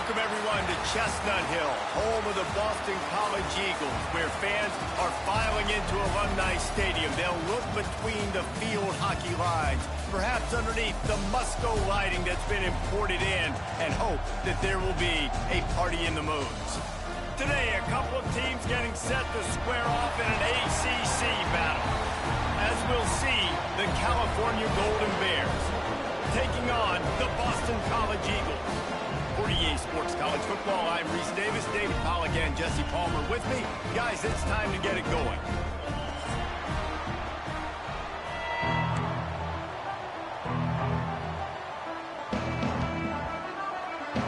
Welcome, everyone, to Chestnut Hill, home of the Boston College Eagles, where fans are filing into Alumni Stadium. They'll look between the field hockey lines, perhaps underneath the Musco lighting that's been imported in, and hope that there will be a party in the moons. Today, a couple of teams getting set to square off in an ACC battle. As we'll see, the California Golden Bears taking on the Boston College Eagles. For EA Sports College Football, I'm Reese Davis, David Pollack, and Jesse Palmer with me. Guys, it's time to get it going.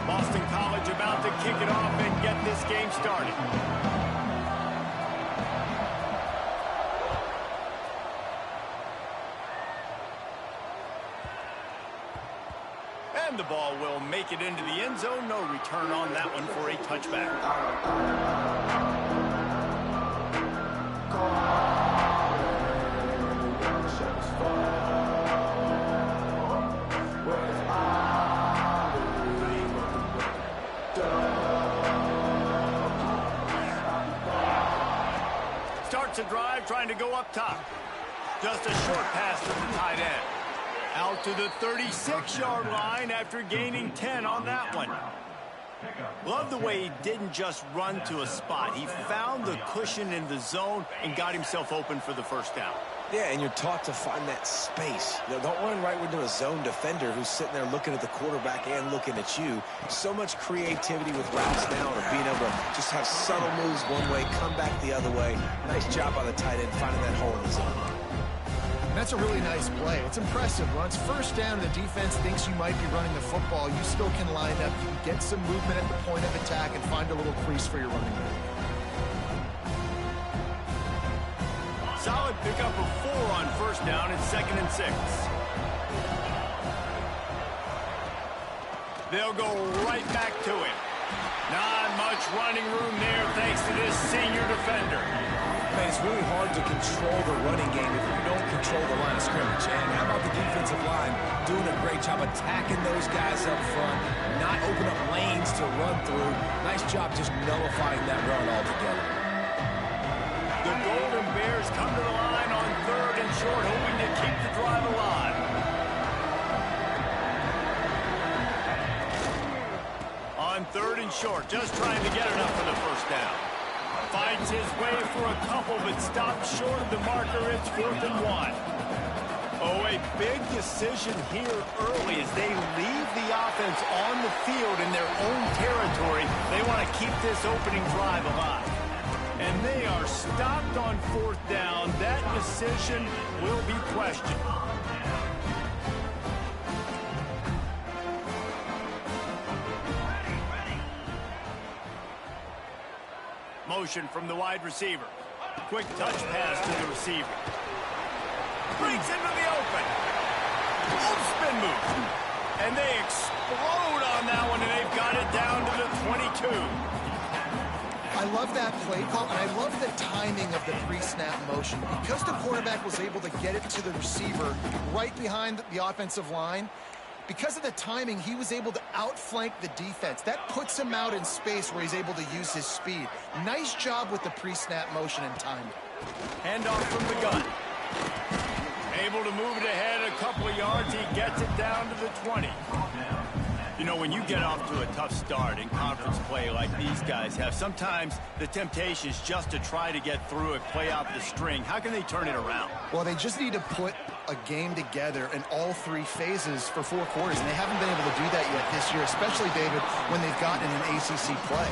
Boston College about to kick it off and get this game started. And the ball will make it into the end zone. No return on that one for a touchback. Starts a drive trying to go up top. Just a short pass to the tight end. Out to the 36-yard line after gaining 10 on that one. Love the way he didn't just run to a spot. He found the cushion in the zone and got himself open for the first down. Yeah, and you're taught to find that space. You know, don't run right into a zone defender who's sitting there looking at the quarterback and looking at you. So much creativity with routes now, or being able to just have subtle moves one way, come back the other way. Nice job by the tight end finding that hole in the zone. That's a really nice play. It's impressive. When it's first down, the defense thinks you might be running the football. You still can line up. You can get some movement at the point of attack and find a little crease for your running back. Solid pickup of 4 on first down and 2nd and 6. They'll go right back to him. Not much running room there thanks to this senior defender. Man, it's really hard to control the running game if you don't control the line of scrimmage. And how about the defensive line doing a great job attacking those guys up front, not open up lanes to run through. Nice job just nullifying that run altogether. The Golden Bears come to the line on 3rd and short, hoping to keep the drive alive. On 3rd and short, just trying to get enough for the first down. Finds his way for a couple, but stops short of the marker. It's 4th and 1. Oh, a big decision here early as they leave the offense on the field in their own territory. They want to keep this opening drive alive. And they are stopped on 4th down. That decision will be questioned. Motion from the wide receiver. Quick touch pass to the receiver. Breaks into the open. Spin move. And they explode on that one, and they've got it down to the 22. I love that play call, and I love the timing of the pre-snap motion. Because the quarterback was able to get it to the receiver right behind the offensive line, because of the timing, he was able to outflank the defense. That puts him out in space where he's able to use his speed. Nice job with the pre-snap motion and timing. Handoff from the gun. Able to move it ahead a couple of yards. He gets it down to the 20. You know, when you get off to a tough start in conference play like these guys have, sometimes the temptation is just to try to get through it, play out the string. How can they turn it around? Well, they just need to put a game together in all 3 phases for 4 quarters, and they haven't been able to do that yet this year, especially, David, when they've gotten an ACC play.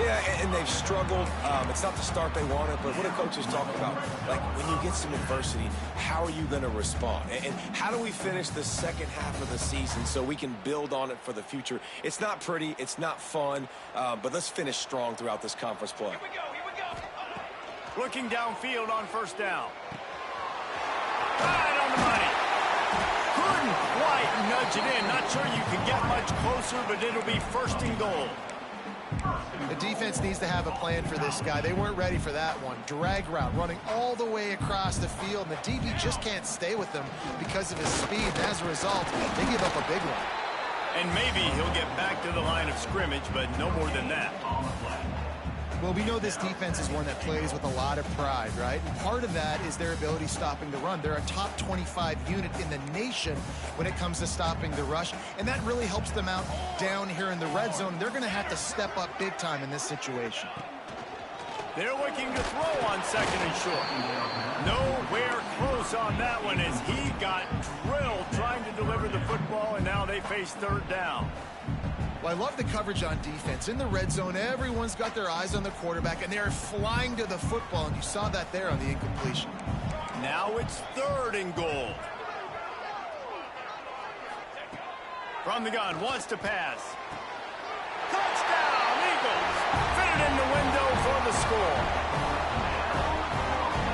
Yeah, and they've struggled. It's not the start they wanted, but what a coach is talking about, like when you get some adversity, how are you going to respond? And how do we finish the second half of the season so we can build on it for the future? It's not pretty, it's not fun, but let's finish strong throughout this conference play. Here we go. Looking downfield on first down. Right on the money. Couldn't quite nudge it in. Not sure you can get much closer, but it'll be 1st and goal. The defense needs to have a plan for this guy. They weren't ready for that one. Drag route, running all the way across the field, and the DB just can't stay with them because of his speed. And as a result, they give up a big one. And maybe he'll get back to the line of scrimmage, but no more than that. Well, we know this defense is one that plays with a lot of pride, right? And part of that is their ability stopping the run. They're a top 25 unit in the nation when it comes to stopping the rush, and that really helps them out down here in the red zone. They're going to have to step up big time in this situation. They're looking to throw on second and short. Nowhere close on that one as he got drilled trying to deliver the football, and now they face third down. Well, I love the coverage on defense. In the red zone, everyone's got their eyes on the quarterback, and they're flying to the football, and you saw that there on the incompletion. Now it's third and goal. From the gun, wants to pass. Touchdown, Eagles! Fit it in the window for the score.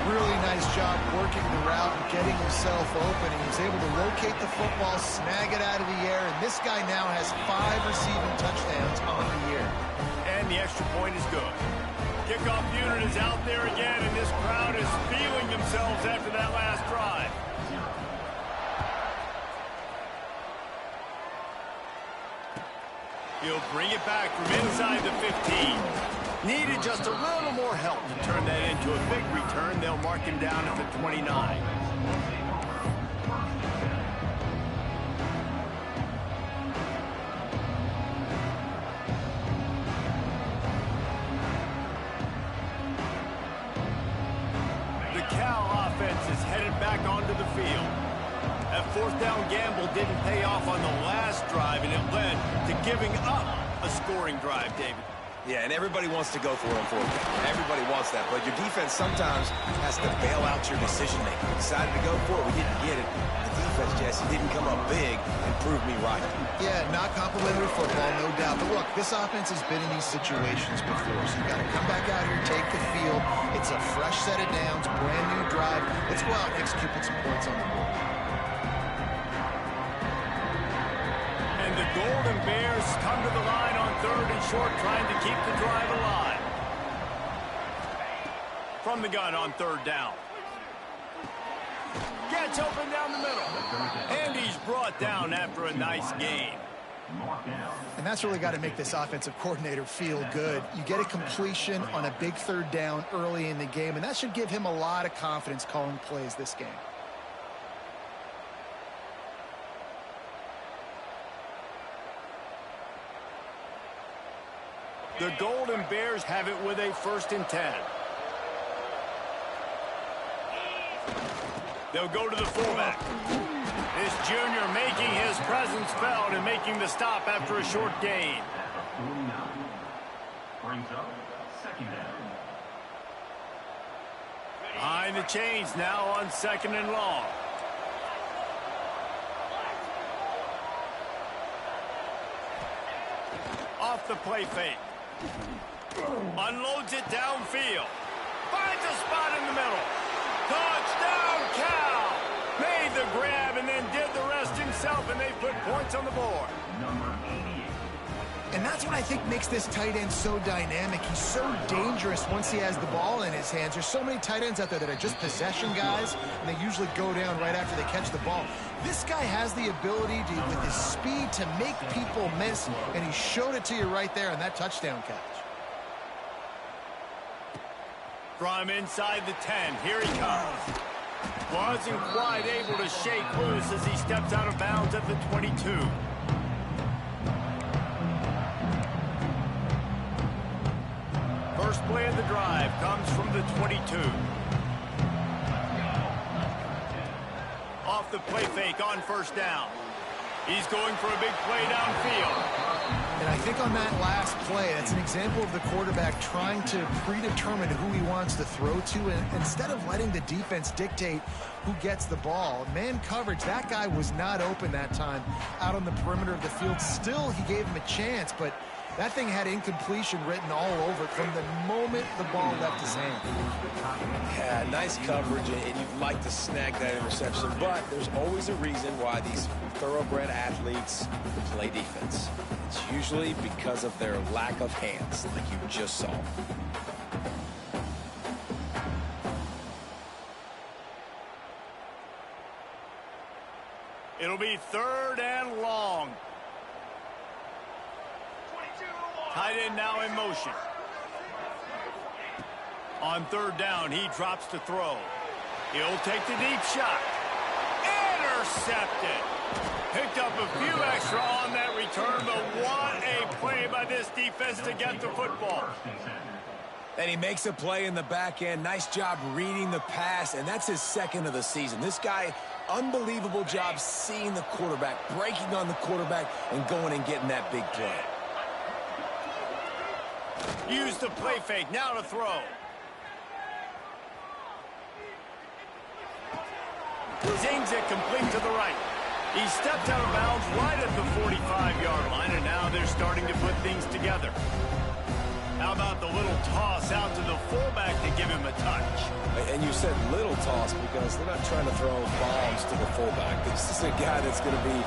Really nice job working the route and getting himself open. He was able to locate the football, snag it out of the air, and this guy now has 5 receiving touchdowns on the year. And the extra point is good. Kickoff unit is out there again, and this crowd is feeling themselves after that last drive. He'll bring it back from inside the 15. Needed just a little more help to turn that into a big return. They'll mark him down at the 29. The Cal offense is headed back onto the field. That fourth down gamble didn't pay off on the last drive, and it led to giving up a scoring drive, David. Yeah, and everybody wants to go for it on fourth down. Everybody wants that, but your defense sometimes has to bail out your decision-making. We decided to go for it. We didn't get it. The defense, Jesse, didn't come up big and prove me right. Yeah, not complimentary football, no doubt. But look, this offense has been in these situations before, so you got to come back out here, take the field. It's a fresh set of downs, brand new drive. Let's go out and execute, put some points on the board. And the Golden Bears come to the line on third and short, trying to keep the drive alive. From the gun on third down. Gets open down the middle. And he's brought down after a nice gain. And that's really got to make this offensive coordinator feel good. You get a completion on a big third down early in the game, and that should give him a lot of confidence calling plays this game. The Golden Bears have it with a 1st and 10. They'll go to the fullback. This junior making his presence felt and making the stop after a short gain. Brings up second down. Behind the chains now on second and long. Off the play fake. Unloads it downfield. Finds a spot in the middle. Touchdown, Cal! Made the grab and then did the rest himself, and they put points on the board. Number 88. And that's what I think makes this tight end so dynamic. He's so dangerous once he has the ball in his hands. There's so many tight ends out there that are just possession guys, and they usually go down right after they catch the ball. This guy has the ability to, with his speed, to make people miss, and he showed it to you right there on that touchdown catch. From inside the 10, here he comes. Wasn't quite able to shake loose as he steps out of bounds at the 22. First play of the drive comes from the 22. Off the play fake on first down. He's going for a big play downfield. And I think on that last play, that's an example of the quarterback trying to predetermine who he wants to throw to, and instead of letting the defense dictate who gets the ball. Man coverage, that guy was not open that time out on the perimeter of the field. Still, he gave him a chance, but that thing had incompletion written all over it from the moment the ball left his hand. Yeah, nice coverage, and you'd like to snag that interception, but there's always a reason why these thoroughbred athletes play defense. It's usually because of their lack of hands, like you just saw. It'll be third and long. Tight end now in motion. On third down, he drops to throw. He'll take the deep shot. Intercepted. Picked up a few extra on that return, but what a play by this defense to get the football. And he makes a play in the back end. Nice job reading the pass, and that's his second of the season. This guy, unbelievable job seeing the quarterback, breaking on the quarterback, and going and getting that big play. Use the play fake, now to throw. Zings it complete to the right. He stepped out of bounds right at the 45-yard line, and now they're starting to put things together. How about the little toss out to the fullback to give him a touch? And you said little toss because they're not trying to throw bombs to the fullback. This is a guy that's going to be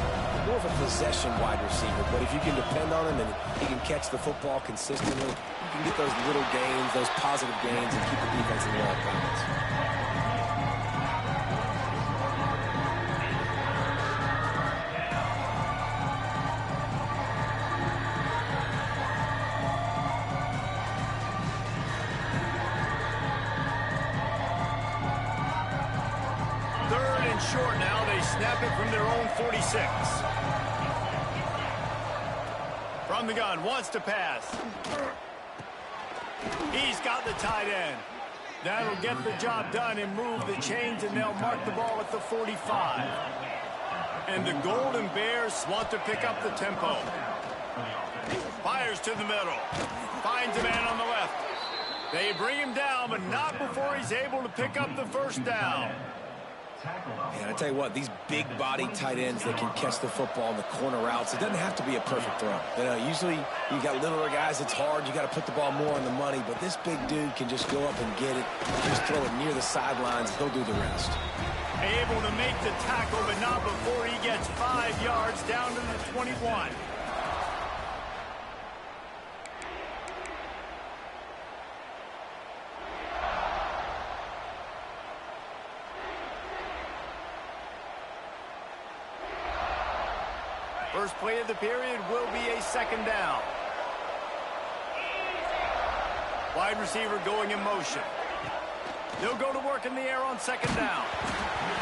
more of a possession wide receiver, but if you can depend on him and he can catch the football consistently, you can get those little gains, those positive gains, and keep the defense in the right balance. Short now, they snap it from their own 46. From the gun, wants to pass. He's got the tight end. That'll get the job done and move the chains, and they'll mark the ball at the 45. And the Golden Bears want to pick up the tempo. Fires to the middle. Finds a man on the left. They bring him down, but not before he's able to pick up the first down. And I tell you what, these big body tight ends that can catch the football in the corner routes, it doesn't have to be a perfect throw. You know, usually you got littler guys, it's hard, you got to put the ball more on the money, but this big dude can just go up and get it, just throw it near the sidelines, he'll do the rest. Able to make the tackle, but not before he gets 5 yards down to the 21. First play of the period will be a second down. Wide receiver going in motion. They'll go to work in the air on second down.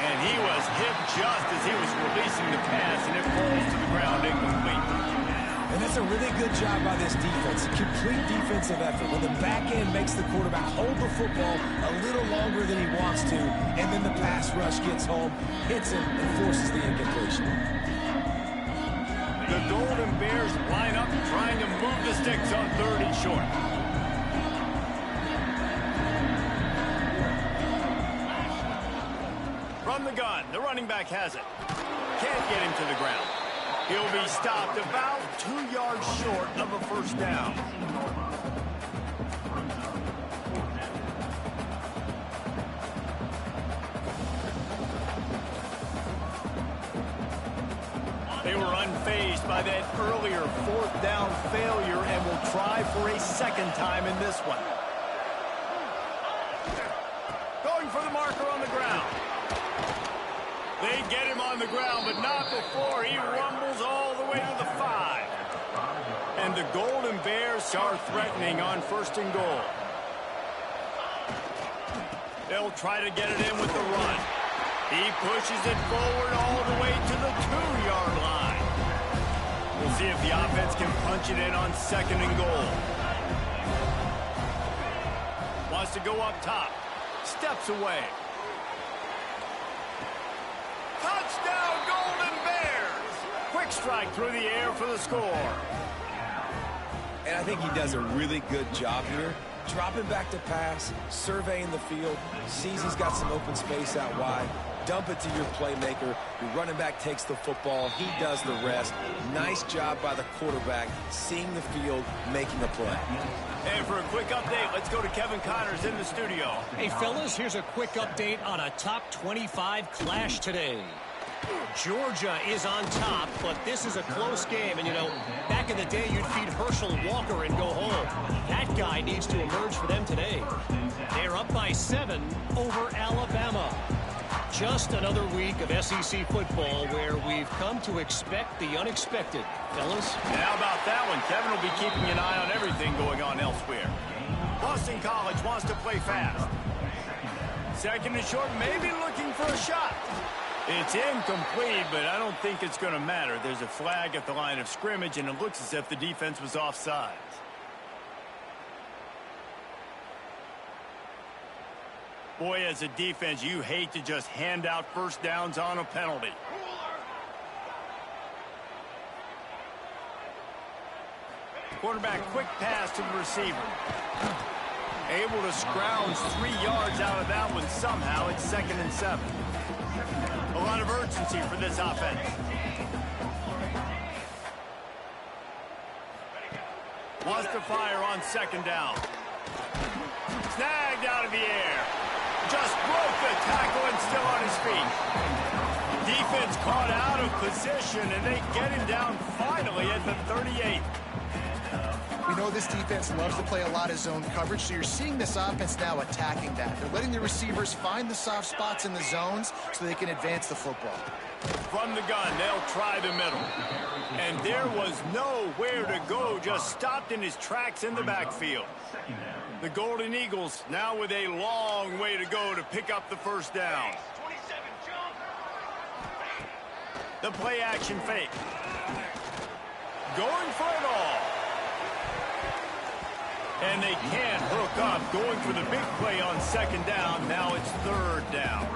And he was hit just as he was releasing the pass, and it falls to the ground incomplete. And that's a really good job by this defense. Complete defensive effort. When the back end makes the quarterback hold the football a little longer than he wants to, and then the pass rush gets home, hits him, and forces the incompletion. The Golden Bears line up trying to move the sticks on third and short. From the gun, the running back has it. Can't get him to the ground. He'll be stopped about 2 yards short of a first down. They were unfazed by that earlier fourth down failure and will try for a second time in this one. Going for the marker on the ground. They get him on the ground, but not before he rumbles all the way to the 5. And the Golden Bears are threatening on first and goal. They'll try to get it in with the run. He pushes it forward all the way to the 2-yard line. We'll see if the offense can punch it in on second and goal. Wants to go up top. Steps away. Touchdown, Golden Bears! Quick strike through the air for the score. And I think he does a really good job here. Dropping back to pass, surveying the field, sees he's got some open space out wide. Dump it to your playmaker. Your running back takes the football. He does the rest. Nice job by the quarterback, seeing the field, making a play. And for a quick update, let's go to Kevin Connors in the studio. Hey, fellas, here's a quick update on a top 25 clash today. Georgia is on top, but this is a close game. And, you know, back in the day, you'd feed Herschel Walker and go home. That guy needs to emerge for them today. They're up by 7 over Alabama. just another week of SEC football where we've come to expect the unexpected. Fellas? And how about that one? Kevin will be keeping an eye on everything going on elsewhere. Boston College wants to play fast. Second and short, maybe looking for a shot. It's incomplete, but I don't think it's going to matter. There's a flag at the line of scrimmage, and it looks as if the defense was offside. Boy, as a defense, you hate to just hand out first downs on a penalty. Quarterback, quick pass to the receiver. Able to scrounge 3 yards out of that one somehow. It's 2nd and 7. A lot of urgency for this offense. Wants to fire on 2nd down. Snagged out of the air. Just broke the tackle and still on his feet. Defense caught out of position, and they get him down finally at the 38. We know this defense loves to play a lot of zone coverage, so you're seeing this offense now attacking that. They're letting the receivers find the soft spots in the zones so they can advance the football. From the gun, they'll try the middle. And there was nowhere to go, just stopped in his tracks in the backfield. The Golden Eagles now with a long way to go to pick up the first down. The play action fake. Going for it all. And they can't hook up, going for the big play on 2nd down. Now it's 3rd down.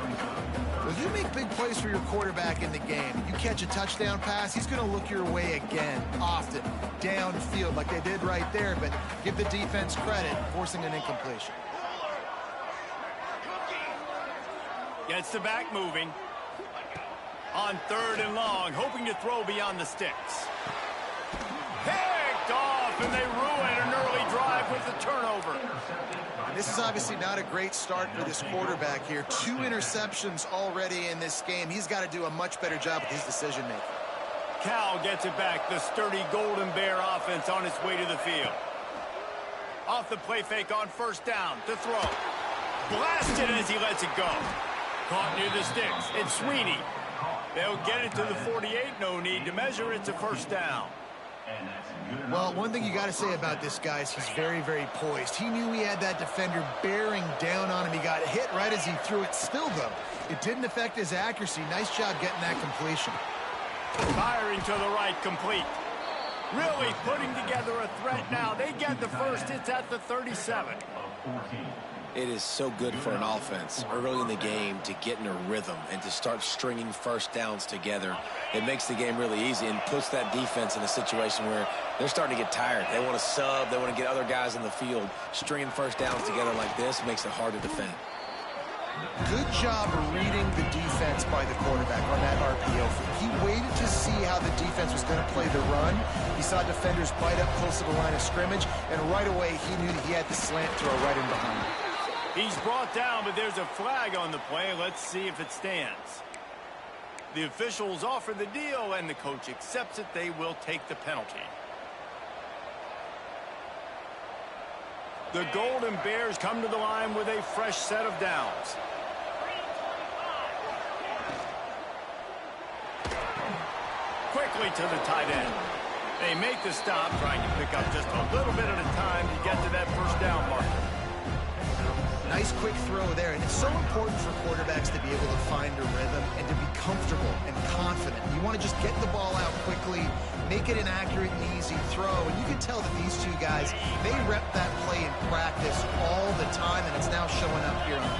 Well, you make big plays for your quarterback in the game. You catch a touchdown pass, he's going to look your way again, often, downfield like they did right there. But give the defense credit, forcing an incompletion. Gets the back moving. On 3rd and long, hoping to throw beyond the sticks. Picked off, and they ruin an early drive with the turnover. This is obviously not a great start for this quarterback here. 2 interceptions already in this game. He's got to do a much better job with his decision-making. Cal gets it back. The sturdy Golden Bear offense on its way to the field. Off the play fake on 1st down to throw. Blasted as he lets it go. Caught near the sticks. It's Sweeney. They'll get it to the 48. No need to measure. It's a 1st down. Well, one thing you got to say about this guy is he's very, very poised. He knew he had that defender bearing down on him. He got hit right as he threw it. Still, though, it didn't affect his accuracy. Nice job getting that completion. Firing to the right, complete. Really putting together a threat now. They get the first. It's at the 37. It is so good for an offense early in the game to get in a rhythm and to start stringing first downs together. It makes the game really easy and puts that defense in a situation where they're starting to get tired. They want to sub. They want to get other guys in the field. Stringing first downs together like this makes it hard to defend. Good job reading the defense by the quarterback on that RPO. He waited to see how the defense was going to play the run. He saw defenders bite up close to the line of scrimmage, and right away he knew that he had the slant throw right in behind him. He's brought down, but there's a flag on the play. Let's see if it stands. The officials offer the deal, and the coach accepts it. They will take the penalty. The Golden Bears come to the line with a fresh set of downs. Quickly to the tight end. They make the stop, trying to pick up just a little bit at a time to get to that first down marker. Nice quick throw there, and it's so important for quarterbacks to be able to find a rhythm and to be comfortable and confident. You want to just get the ball out quickly, make it an accurate and easy throw, and you can tell that these two guys, they rep that play in practice all the time, and it's now showing up here on the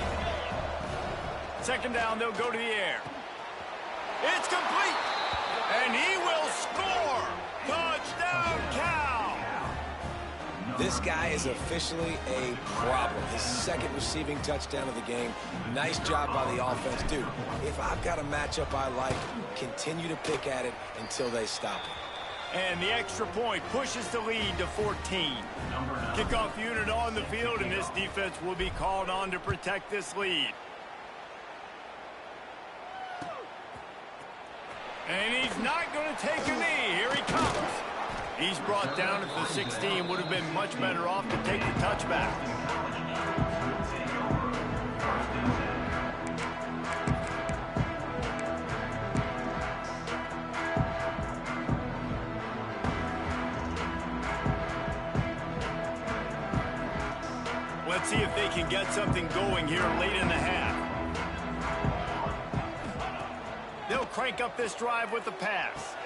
field. 2nd down, they'll go to the air. It's complete, and he will score. Touchdown, Cal. This guy is officially a problem. His 2nd receiving touchdown of the game. Nice job by the offense. Dude, if I've got a matchup I like, continue to pick at it until they stop it. And the extra point pushes the lead to 14. Kickoff unit on the field, and this defense will be called on to protect this lead. And he's not going to take a knee. Here he comes. He's brought down at the 16. Would have been much better off to take the touchback. can get something going here late in the half. They'll crank up this drive with the pass.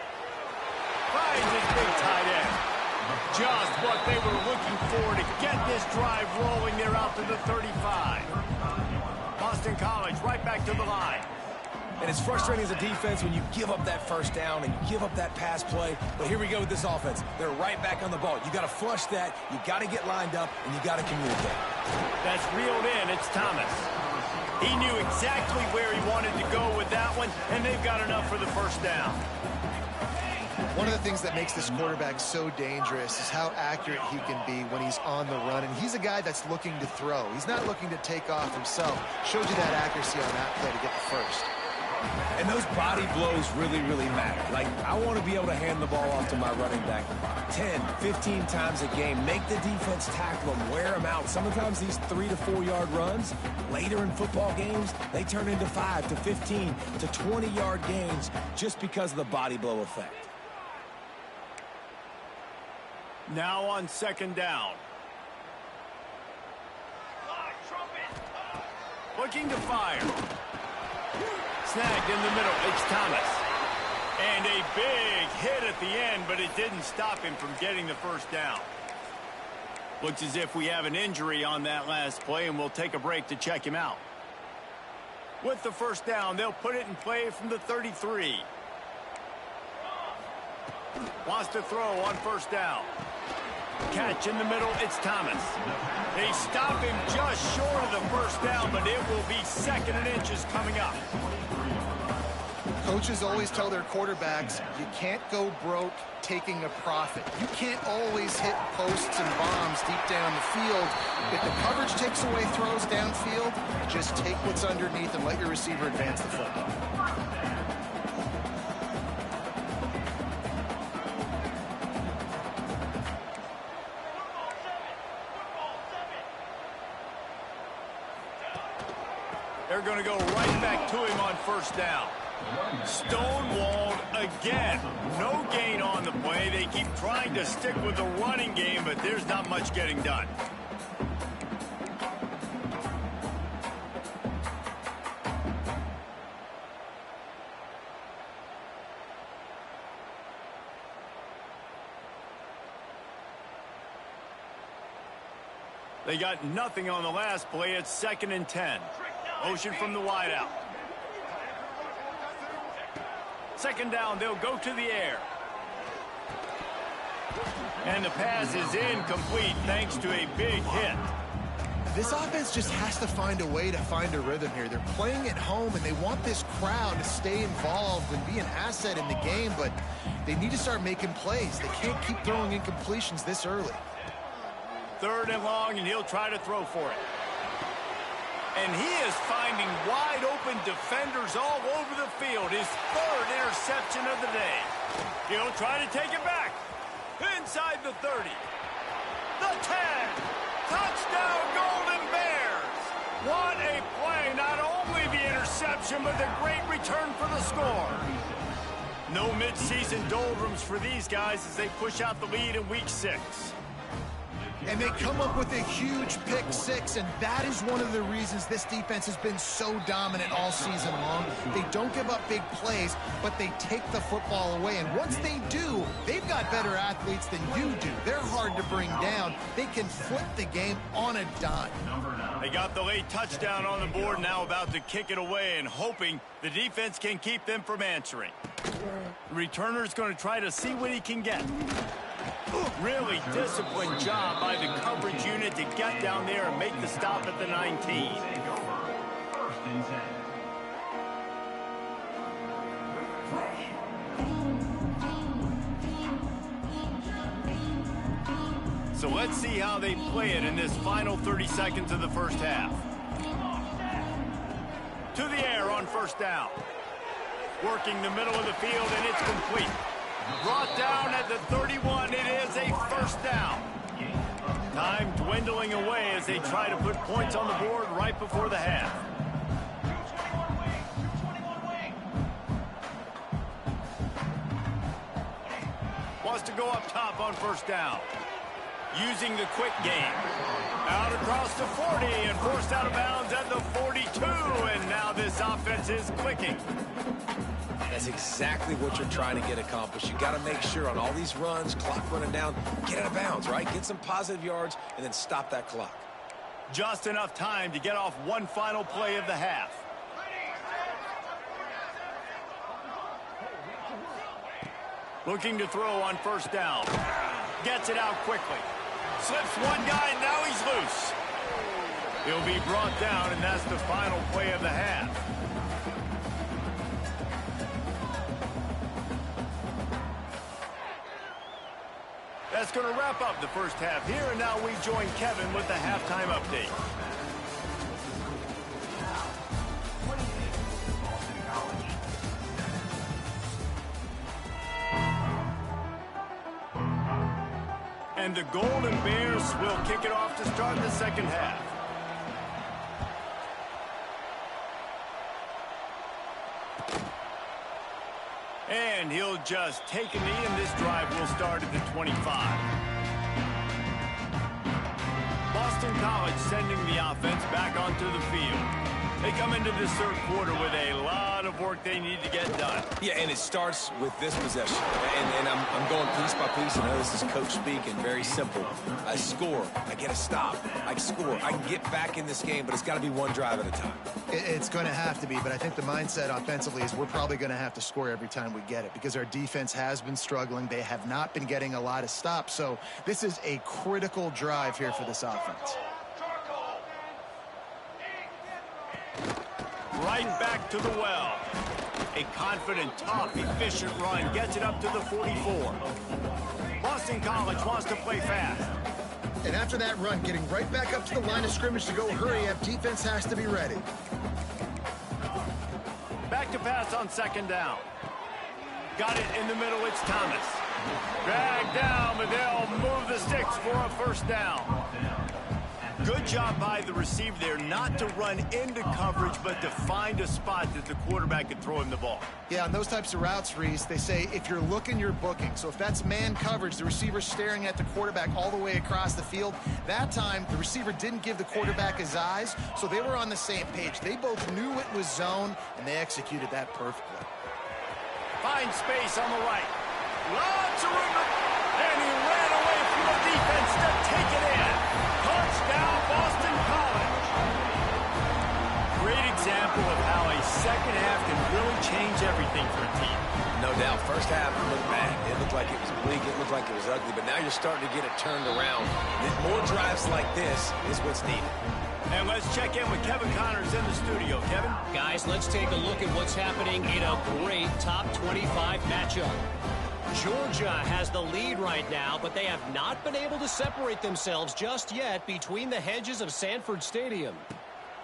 Finds his big tight end. Just what they were looking for to get this drive rolling. They're out to the 35. Boston College right back to the line. And it's frustrating as a defense when you give up that first down and you give up that pass play. But here we go with this offense. They're right back on the ball. You got to flush that. You got to get lined up, and you got to communicate. That's reeled in. It's Thomas. He knew exactly where he wanted to go with that one, and they've got enough for the first down. One of the things that makes this quarterback so dangerous is how accurate he can be when he's on the run. And he's a guy that's looking to throw. He's not looking to take off himself. Showed you that accuracy on that play to get the first. And those body blows really, really matter. Like, I want to be able to hand the ball off to my running back 10, 15 times a game. Make the defense tackle them, wear them out. Sometimes these 3 to 4 yard runs, later in football games, they turn into 5 to 15 to 20 yard gains just because of the body blow effect. Now on second down. Looking to fire. Snagged in the middle. It's Thomas. And a big hit at the end, but it didn't stop him from getting the first down. Looks as if we have an injury on that last play, and we'll take a break to check him out. With the first down, they'll put it in play from the 33. Wants to throw on first down. Catch in the middle, it's Thomas. They stop him just short of the first down, but it will be 2nd and inches coming up. Coaches always tell their quarterbacks, you can't go broke taking a profit. You can't always hit posts and bombs deep down the field. If the coverage takes away throws downfield, just take what's underneath and let your receiver advance the football. They're going to go right back to him on first down. Stonewalled again. No gain on the play. They keep trying to stick with the running game, but there's not much getting done. They got nothing on the last play. It's 2nd and 10. Motion from the wideout. Second down, they'll go to the air. And the pass is incomplete thanks to a big hit. This offense just has to find a way to find a rhythm here. They're playing at home, and they want this crowd to stay involved and be an asset in the game, but they need to start making plays. They can't keep throwing incompletions this early. 3rd and long, and he'll try to throw for it. And he is finding wide-open defenders all over the field. His 3rd interception of the day. He'll try to take it back. Inside the 30. The 10. Touchdown, Golden Bears. What a play. Not only the interception, but the great return for the score. No midseason doldrums for these guys as they push out the lead in Week 6. And they come up with a huge pick 6, and that is one of the reasons this defense has been so dominant all season long. They don't give up big plays, but they take the football away. And once they do, they've got better athletes than you do. They're hard to bring down. They can flip the game on a dime. They got the late touchdown on the board, now about to kick it away and hoping the defense can keep them from answering. The returner's going to try to see what he can get. Really disciplined job by the coverage unit to get down there and make the stop at the 19. So let's see how they play it in this final 30 seconds of the first half. To the air on first down. Working the middle of the field, and it's complete. Brought down at the 31. It is a first down. Time dwindling away as they try to put points on the board right before the half. Wants to go up top on first down. using the quick game. Out across the 40 and forced out of bounds at the 42. And now this offense is clicking. That's exactly what you're trying to get accomplished. You got to make sure on all these runs, clock running down, get out of bounds, right? Get some positive yards and then stop that clock. Just enough time to get off one final play of the half. Looking to throw on first down. Gets it out quickly. Slips one guy, and now he's loose. He'll be brought down, and that's the final play of the half. That's going to wrap up the first half here, and now we join Kevin with the halftime update. And the Golden Bears will kick it off to start the second half. And he'll just take a knee, and this drive will start at the 25. Boston College sending the offense back onto the field. They come into this third quarter with a lot of work they need to get done. Yeah, and it starts with this possession. And I'm going piece by piece. I know this is coach speak and very simple. I score. I get a stop. I score. I can get back in this game, but it's got to be one drive at a time. It's going to have to be, but I think the mindset offensively is we're probably going to have to score every time we get it because our defense has been struggling. They have not been getting a lot of stops. So this is a critical drive here for this offense. Right back to the well. A confident, tough, efficient run gets it up to the 44. Boston College wants to play fast. And after that run, getting right back up to the line of scrimmage to go hurry up, defense has to be ready. Back to pass on second down. Got it in the middle, it's Thomas. Dragged down, but they'll move the sticks for a first down. Good job by the receiver there not to run into coverage, but to find a spot that the quarterback could throw him the ball. Yeah, on those types of routes, Reese, they say if you're looking, you're booking. So if that's man coverage, the receiver's staring at the quarterback all the way across the field. That time, the receiver didn't give the quarterback his eyes, so they were on the same page. They both knew it was zone, and they executed that perfectly. Finds space on the right. Lots of room, and he ran away from the defense to take it in. Touchdown, Boston College. Great example of how a second half can really change everything for a team. No doubt. First half looked bad. It looked like it was bleak. It looked like it was ugly. But now you're starting to get it turned around. More drives like this is what's needed. And let's check in with Kevin Connors in the studio. Kevin? Guys, let's take a look at what's happening in a great top 25 matchup. Georgia has the lead right now, but they have not been able to separate themselves just yet between the hedges of Sanford Stadium.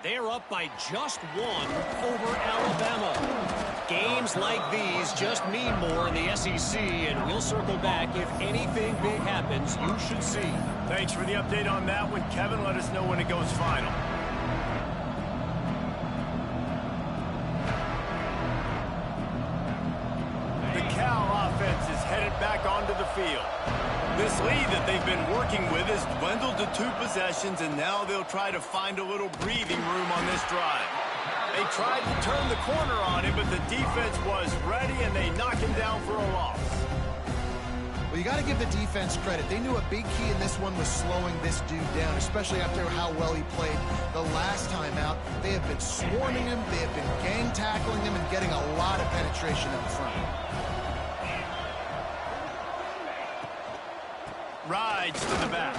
They're up by just one over Alabama. Games like these just mean more in the SEC, and we'll circle back if anything big happens you should see. Thanks for the update on that one, Kevin. Let us know when it goes final. The Cal offense is headed back onto the field. This lead that they've been working with has dwindled to 2 possessions, and now they'll try to find a little breathing room on this drive. They tried to turn the corner on him, but the defense was ready, and they knock him down for a loss. Well, you got to give the defense credit. They knew a big key in this one was slowing this dude down, especially after how well he played the last time out. They have been swarming him, they have been gang tackling him, and getting a lot of penetration up front. Rides to the back.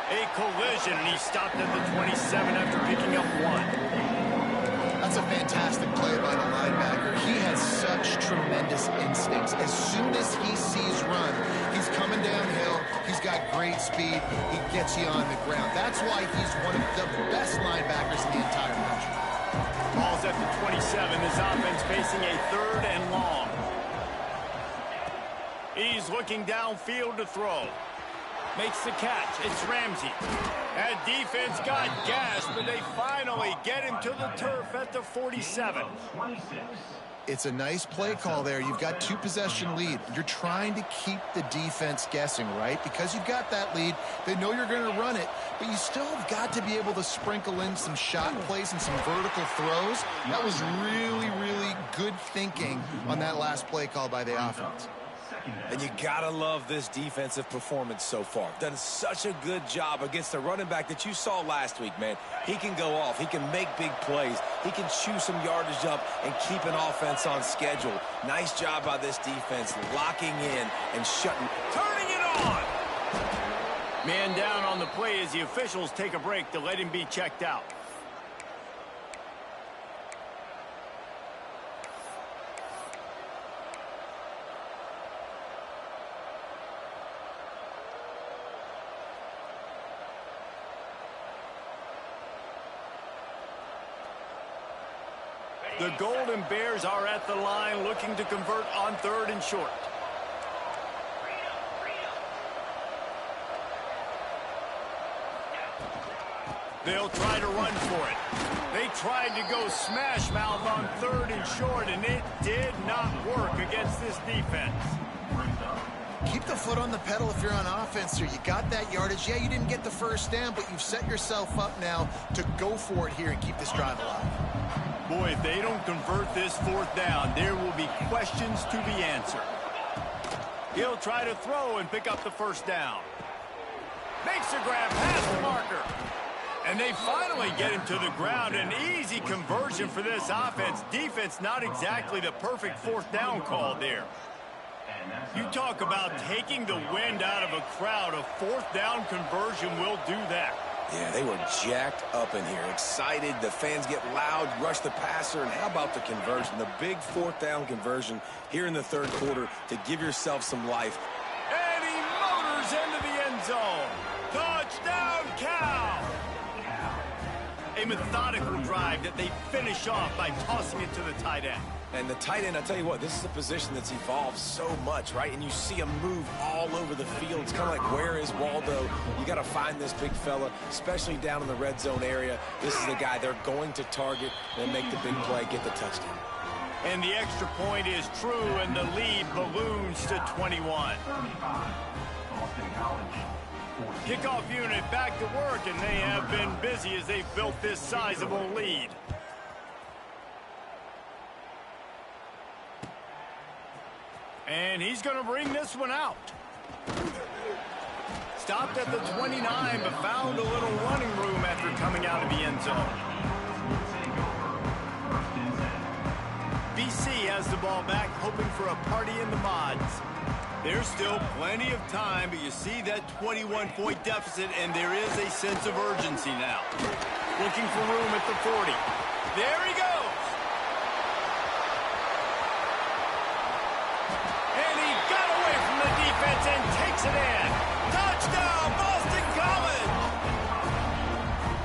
A collision, and he stopped at the 27 after picking up 1. That's a fantastic play by the linebacker. He has such tremendous instincts. As soon as he sees run, he's coming downhill. He's got great speed. He gets you on the ground. That's why he's one of the best linebackers in the entire country. Ball's at the 27. This offense facing a 3rd and long. He's looking downfield to throw. Makes the catch. It's Ramsey. That defense got gassed, but they finally get him to the turf at the 47. It's a nice play call there. You've got 2-possession lead. You're trying to keep the defense guessing, right? Because you've got that lead, they know you're going to run it, but you still have got to be able to sprinkle in some shot plays and some vertical throws. That was really, really good thinking on that last play call by the offense. And you gotta love this defensive performance so far. Done such a good job against the running back that you saw last week, man. He can go off. He can make big plays. He can chew some yardage up and keep an offense on schedule. Nice job by this defense, locking in and turning it on. Man down on the play as the officials take a break to let him be checked out. The Golden Bears are at the line looking to convert on 3rd and short. They'll try to run for it. They tried to go smash mouth on 3rd and short, and it did not work against this defense. Keep the foot on the pedal if you're on offense here. You got that yardage. Yeah, you didn't get the first down, but you've set yourself up now to go for it here and keep this drive alive. Boy, if they don't convert this 4th down, there will be questions to be answered. He'll try to throw and pick up the 1st down. Makes a grab past the marker. And they finally get him to the ground. An easy conversion for this offense. Defense not exactly the perfect 4th down call there. You talk about taking the wind out of a crowd. A 4th down conversion will do that. Yeah, they were jacked up in here, excited. The fans get loud, rush the passer, and how about the conversion? The big 4th down conversion here in the 3rd quarter to give yourself some life. And he motors into the end zone. Touchdown, Cal! A methodical drive that they finish off by tossing it to the tight end. And the tight end, I tell you what, this is a position that's evolved so much, right? And you see him move all over the field. It's kind of like, where is Waldo? You got to find this big fella, especially down in the red zone area. This is the guy they're going to target and make the big play, get the touchdown. And the extra point is true, and the lead balloons to 21. Kickoff unit back to work, and they have been busy as they've built this sizable lead. And he's going to bring this one out. Stopped at the 29, but found a little running room after coming out of the end zone. BC has the ball back, hoping for a party in the mods. There's still plenty of time, but you see that 21-point deficit, and there is a sense of urgency now. Looking for room at the 40. There he goes. And he got away from the defense and takes it in. Touchdown, Boston College!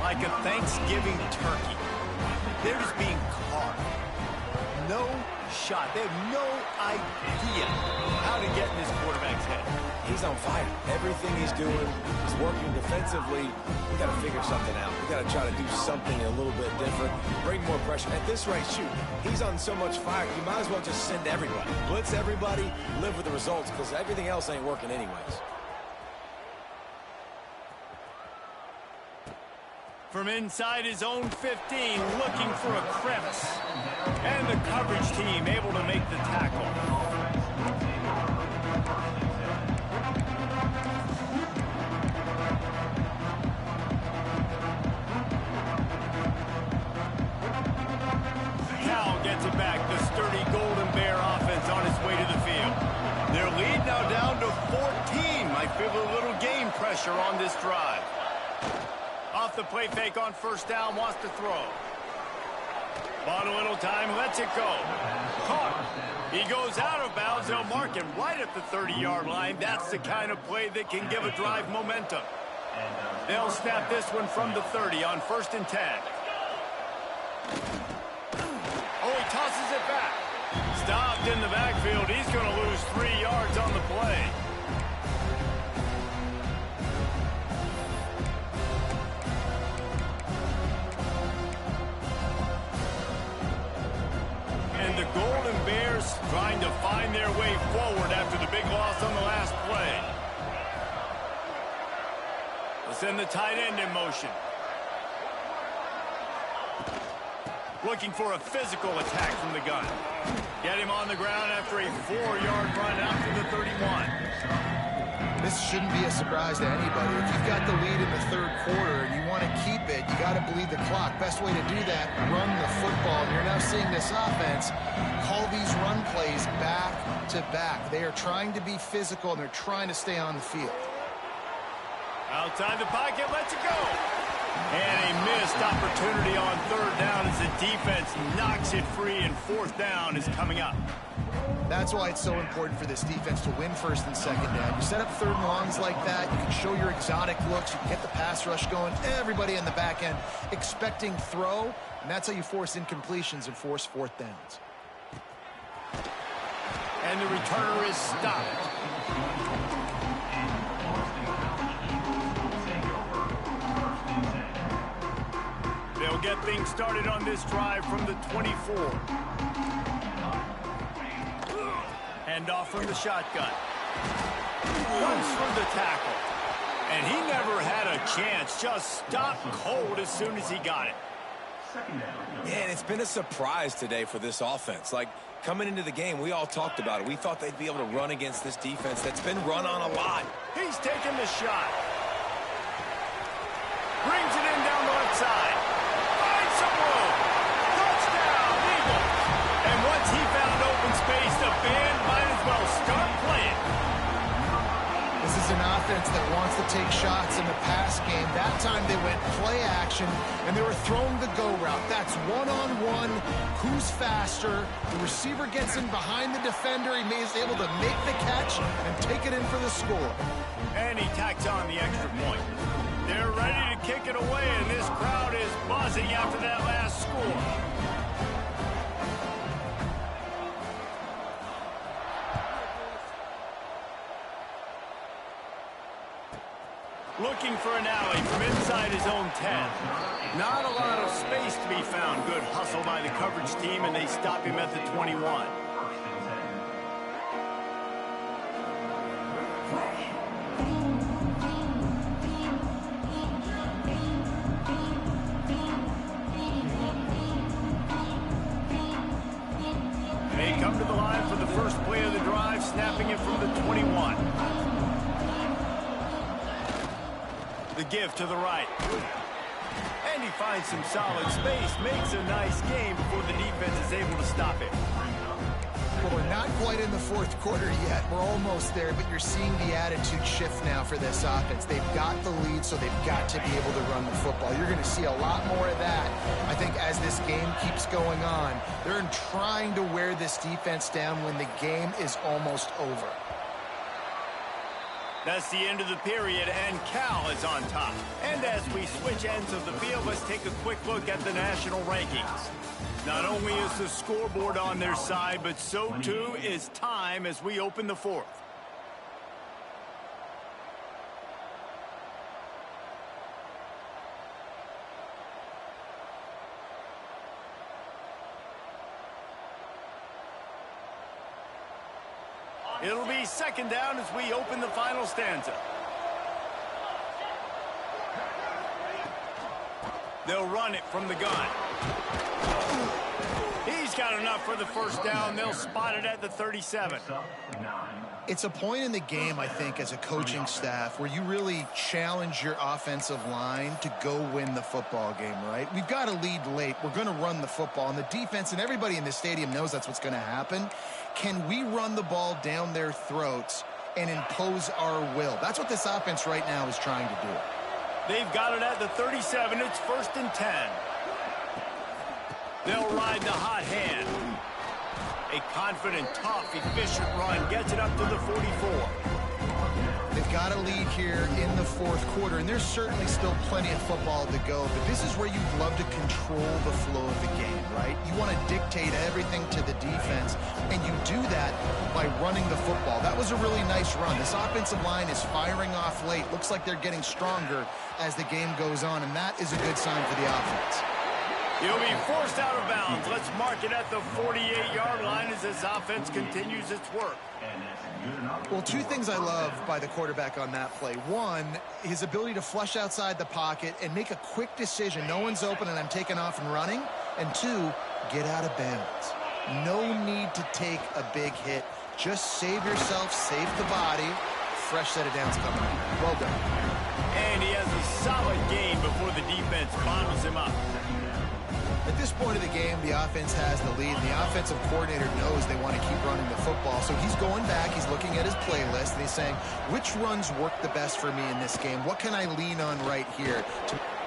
Like a Thanksgiving turkey. They're just being carved. No shot. They have no idea how to get in this quarterback's head. He's on fire. Everything he's doing is working defensively. We got to figure something out. We got to try to do something a little bit different. Bring more pressure. At this rate, shoot, he's on so much fire, you might as well just send everybody. Blitz everybody, live with the results, because everything else ain't working anyways. From inside his own 15, looking for a crevice. And the coverage team able to make the tackle. Cal gets it back. The sturdy Golden Bear offense on its way to the field. Their lead now down to 14. Might feel a little game pressure on this drive. Off the play fake on 1st down, wants to throw. Bought a little time, lets it go. Caught. He goes out of bounds. They'll mark him right at the 30-yard line. That's the kind of play that can give a drive momentum. They'll snap this one from the 30 on 1st and 10. Oh, he tosses it back. Stopped in the backfield. He's going to lose 3 yards on the play. the Golden Bears trying to find their way forward after the big loss on the last play. We'll send the tight end in motion. Looking for a physical attack from the gun. Get him on the ground after a 4-yard run out to the 31. This shouldn't be a surprise to anybody. If you've got the lead in the third quarter and you want to keep it, you got to bleed the clock. Best way to do that, run the football. And you're now seeing this offense call these run plays back to back. They are trying to be physical, and they're trying to stay on the field. Outside the pocket, lets it go. And a missed opportunity on third down as the defense knocks it free, and fourth down is coming up. That's why it's so important for this defense to win first and second down. You set up third and longs like that, you can show your exotic looks, you can get the pass rush going, everybody in the back end expecting throw, and that's how you force incompletions and force fourth downs. And the returner is stopped. They'll get things started on this drive from the 24. Hand off from the shotgun. Runs through the tackle. And he never had a chance. Just stopped cold as soon as he got it. Man, it's been a surprise today for this offense. Like, coming into the game, we all talked about it. We thought they'd be able to run against this defense that's been run on a lot. He's taking the shot. Brings it in down the left side. Finds some room. Touchdown, Eagles. And once he found open space, the band might as well start playing. This is an offense that wants to take shots in the pass game. That time they went play action, and they were throwing the go route. That's one-on-one. Who's faster? The receiver gets in behind the defender. He is able to make the catch and take it in for the score. And he tacks on the extra point. They're ready to kick it away, and this crowd is buzzing after that last score. Looking for an alley from inside his own 10. Not a lot of space to be found. Good hustle by the coverage team, and they stop him at the 21. They come to the line for the first play of the drive, snapping it from the 21. The give to the right. And he finds some solid space, makes a nice game before the defense is able to stop it. Well, we're not quite in the fourth quarter yet. We're almost there, but you're seeing the attitude shift now for this offense. They've got the lead, so they've got to be able to run the football. You're going to see a lot more of that, I think, as this game keeps going on. They're trying to wear this defense down when the game is almost over. That's the end of the period, and Cal is on top. And as we switch ends of the field, let's take a quick look at the national rankings. Not only is the scoreboard on their side, but so too is time as we open the fourth. It'll be second down as we open the final stanza. They'll run it from the gun. He's got enough for the first down. They'll spot it at the 37. It's a point in the game, I think, as a coaching staff where you really challenge your offensive line to go win the football game, right? We've got a lead late. We're going to run the football. And the defense and everybody in the stadium knows that's what's going to happen. Can we run the ball down their throats and impose our will? That's what this offense right now is trying to do. They've got it at the 37. It's first and 10. They'll ride the hot hand. A confident, tough, efficient run gets it up to the 44. They've got a lead here in the fourth quarter, and there's certainly still plenty of football to go, but this is where you'd love to control the flow of the game, right? You want to dictate everything to the defense, and you do that by running the football. That was a really nice run. This offensive line is firing off late. Looks like they're getting stronger as the game goes on, and that is a good sign for the offense. He'll be forced out of bounds. Let's mark it at the 48-yard line as this offense continues its work. Well, two things I love by the quarterback on that play. One, his ability to flush outside the pocket and make a quick decision. No one's open and I'm taking off and running. And two, get out of bounds. No need to take a big hit. Just save yourself, save the body. Fresh set of downs coming up. Well done. And he has a solid gain before the defense bottles him up. At this point of the game, the offense has the lead. The offensive coordinator knows they want to keep running the football. So he's going back, he's looking at his playlist, and he's saying, which runs work the best for me in this game? What can I lean on right here?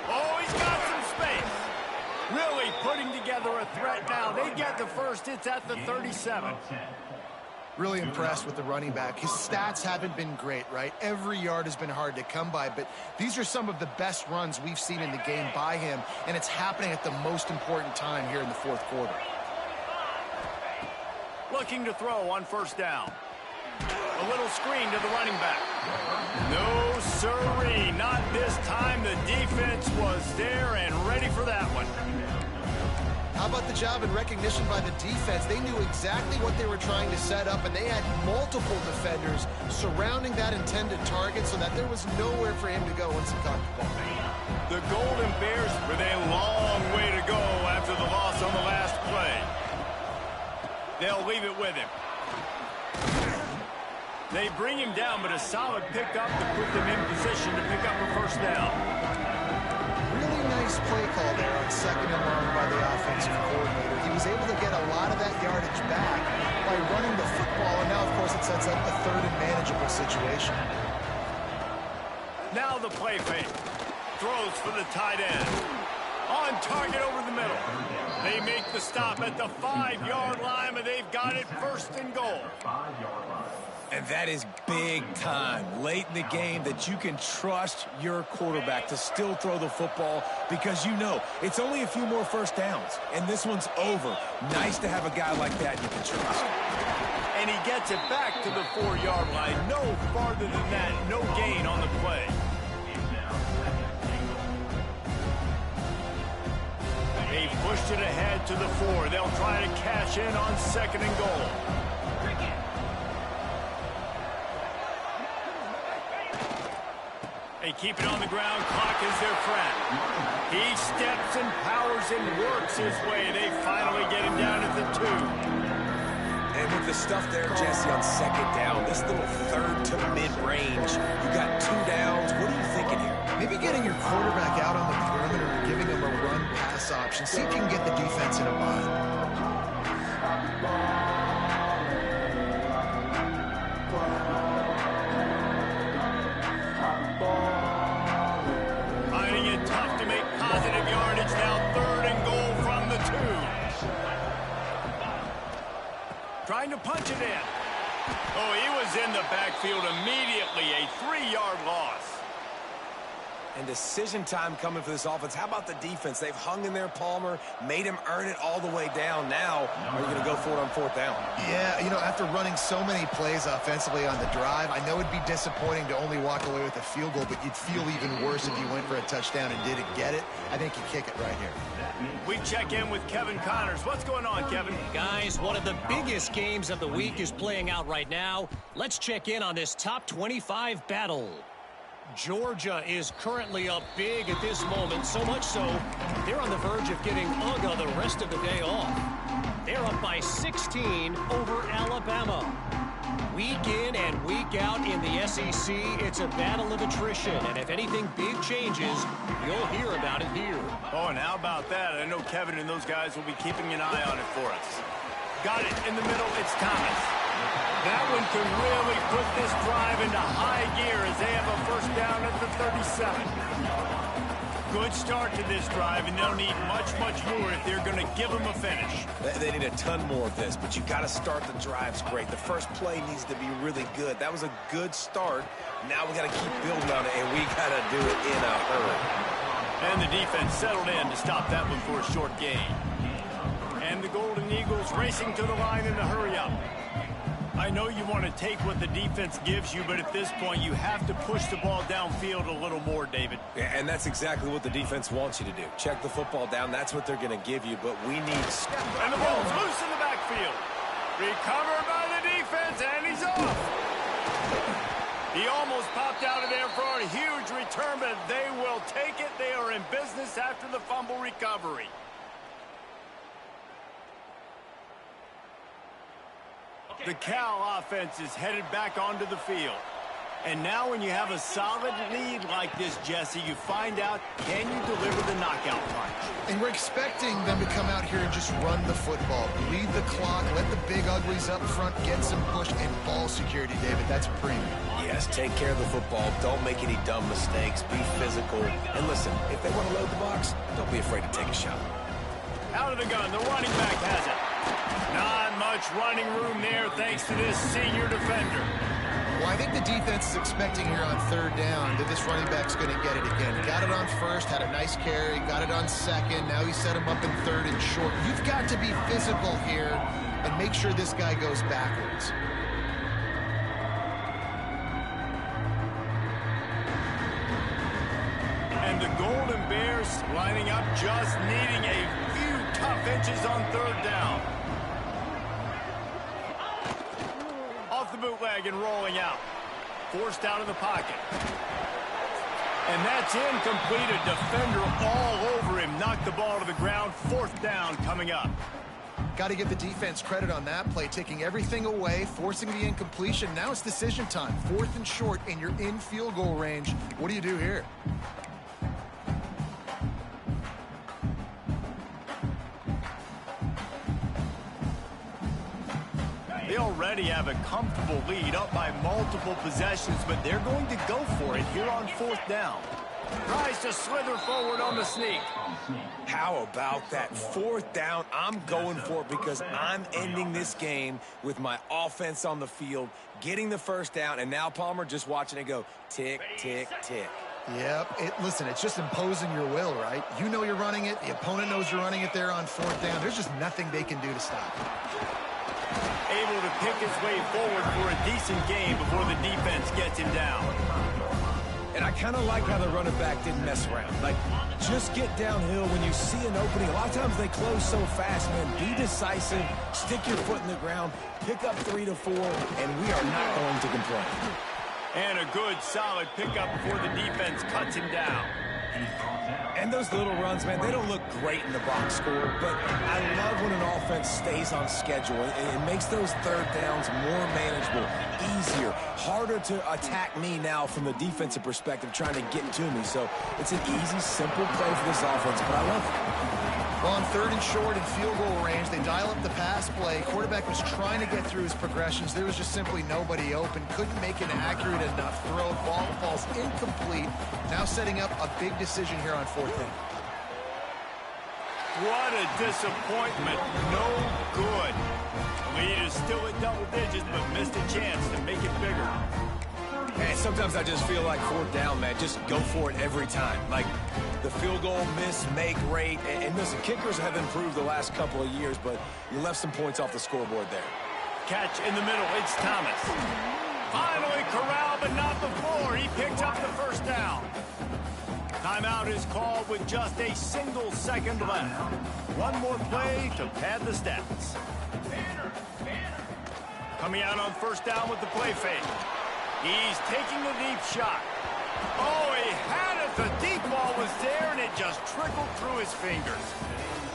Oh, he's got some space. Really putting together a threat now. They get the first. It's at the 37. Really impressed with the running back. His stats haven't been great, right? Every yard has been hard to come by, but these are some of the best runs we've seen in the game by him, and it's happening at the most important time here in the fourth quarter. Looking to throw on first down. A little screen to the running back. No siree, not this time. The defense was there and ready for that one. How about the job and recognition by the defense? They knew exactly what they were trying to set up, and they had multiple defenders surrounding that intended target so that there was nowhere for him to go once he caught the ball. The Golden Bears with a long way to go after the loss on the last play. They'll leave it with him. They bring him down, but a solid pickup to put them in position to pick up a first down. Really nice play call there on second and long by the offensive coordinator. He was able to get a lot of that yardage back by running the football, and now, of course, it sets up a third and manageable situation. Now the play fake. Throws for the tight end. On target over the middle. They make the stop at the 5-yard line, but they've got it first and goal. And that is big time late in the game that you can trust your quarterback to still throw the football because you know it's only a few more first downs, and this one's over. Nice to have a guy like that you can trust. And he gets it back to the 4-yard line. No farther than that. No gain on the play. They pushed it ahead to the 4. They'll try to cash in on second and goal. They keep it on the ground. Clock is their friend. He steps and powers and works his way. They finally get him down at the 2. And with the stuff there, Jesse, on second down, this little third to mid-range, you got 2 downs. What are you thinking here? Maybe getting your quarterback out on the perimeter and giving him a run-pass option. See if you can get the defense in a bind. Finding it tough to make positive yardage. Now third and goal from the 2. Trying to punch it in. Oh, he was in the backfield immediately. A 3-yard loss. And decision time coming for this offense. How about the defense? They've hung in there, Palmer, made him earn it all the way down. Now, are you going to go for it on fourth down? Yeah, you know, after running so many plays offensively on the drive, I know it'd be disappointing to only walk away with a field goal, but you'd feel even worse if you went for a touchdown and didn't get it. I think you kick it right here. We check in with Kevin Connors. What's going on, Kevin? Guys, one of the biggest games of the week is playing out right now. Let's check in on this top 25 battle. Georgia is currently up big at this moment, so much so they're on the verge of giving UGA the rest of the day off. They're up by 16 over Alabama. Week in and week out in the SEC, it's a battle of attrition, and if anything big changes, you'll hear about it here. Oh, and how about that? I know Kevin and those guys will be keeping an eye on it for us. Got it in the middle. It's Thomas. That one could really put this drive into high gear as they have a first down at the 37. Good start to this drive, and they'll need much, much more if they're going to give them a finish. They need a ton more of this, but you got to start the drives great. The first play needs to be really good. That was a good start. Now we got to keep building on it, and we got to do it in a hurry. And the defense settled in to stop that one for a short gain. And the Golden Eagles racing to the line in the hurry up. I know you want to take what the defense gives you, but at this point, you have to push the ball downfield a little more, David. Yeah, and that's exactly what the defense wants you to do. Check the football down. That's what they're going to give you, but we need... And the ball's loose in the backfield. Recovered by the defense, and he's off. He almost popped out of there for a huge return, but they will take it. They are in business after the fumble recovery. The Cal offense is headed back onto the field. And now when you have a solid lead like this, Jesse, you find out, can you deliver the knockout punch? And we're expecting them to come out here and just run the football, bleed the clock, let the big uglies up front get some push and ball security, David. That's premium. Yes, take care of the football. Don't make any dumb mistakes. Be physical. And listen, if they want to load the box, don't be afraid to take a shot. Out of the gun, the running back has it. Not much running room there thanks to this senior defender. Well, I think the defense is expecting here on third down that this running back's going to get it again. He got it on first, had a nice carry, got it on second. Now he set him up in third and short. You've got to be physical here and make sure this guy goes backwards. And the Golden Bears lining up, just needing a few tough inches on third down. Off the bootleg and rolling out. Forced out of the pocket. And that's incomplete. A defender all over him. Knocked the ball to the ground. Fourth down coming up. Got to give the defense credit on that play, taking everything away, forcing the incompletion. Now it's decision time. Fourth and short, and you're in field goal range. What do you do here? They already have a comfortable lead, up by multiple possessions, but they're going to go for it here on fourth down. Tries to slither forward on the sneak. How about that? Fourth down, I'm going for it because I'm ending this game with my offense on the field, getting the first down, and now Palmer just watching it go tick, tick, tick. Yep. Listen, it's just imposing your will, right? You know you're running it. The opponent knows you're running it there on fourth down. There's just nothing they can do to stop it. Able to pick his way forward for a decent game before the defense gets him down. And I kind of like how the running back didn't mess around. Like, just get downhill when you see an opening. A lot of times they close so fast, man. Be decisive, stick your foot in the ground, pick up 3 to 4, and we are not going to complain. And a good, solid pickup before the defense cuts him down. And those little runs, man, they don't look great in the box score, but I love when an offense stays on schedule. It makes those third downs more manageable, easier, harder to attack me now from the defensive perspective trying to get to me. So it's an easy, simple play for this offense, but I love it. Well, on third and short and field goal range, they dial up the pass play. Quarterback was trying to get through his progressions. There was just simply nobody open. Couldn't make an accurate enough throw. Ball falls incomplete. Now setting up a big decision here on fourth down. What a disappointment. No good. Lead is still at double digits, but missed a chance to make it bigger. And sometimes I just feel like fourth down, man, just go for it every time. Like the field goal miss, make rate. And listen, kickers have improved the last couple of years, but you left some points off the scoreboard there. Catch in the middle. It's Thomas. Finally corralled, but not before. He picked up the first down. Timeout is called with just a single second left. One more play to pad the stats. Coming out on first down with the play fake. He's taking the deep shot. Oh, he had it. The deep ball was there, and it just trickled through his fingers.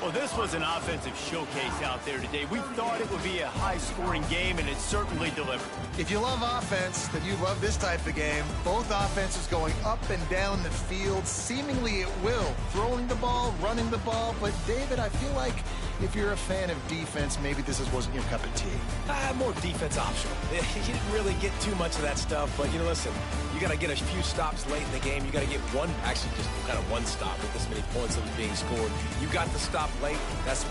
Well, this was an offensive showcase out there today. We thought it would be a high-scoring game, and it certainly delivered. If you love offense, then you love this type of game. Both offenses going up and down the field, seemingly at will. Throwing the ball, running the ball. But, David, I feel like if you're a fan of defense, maybe this wasn't your cup of tea. More defense optional. You didn't really get too much of that stuff, but, you know, listen, you got to get a few stops late in the game. You got to get one, actually just kind of one stop with this many points that was being scored. You got the stop late. That's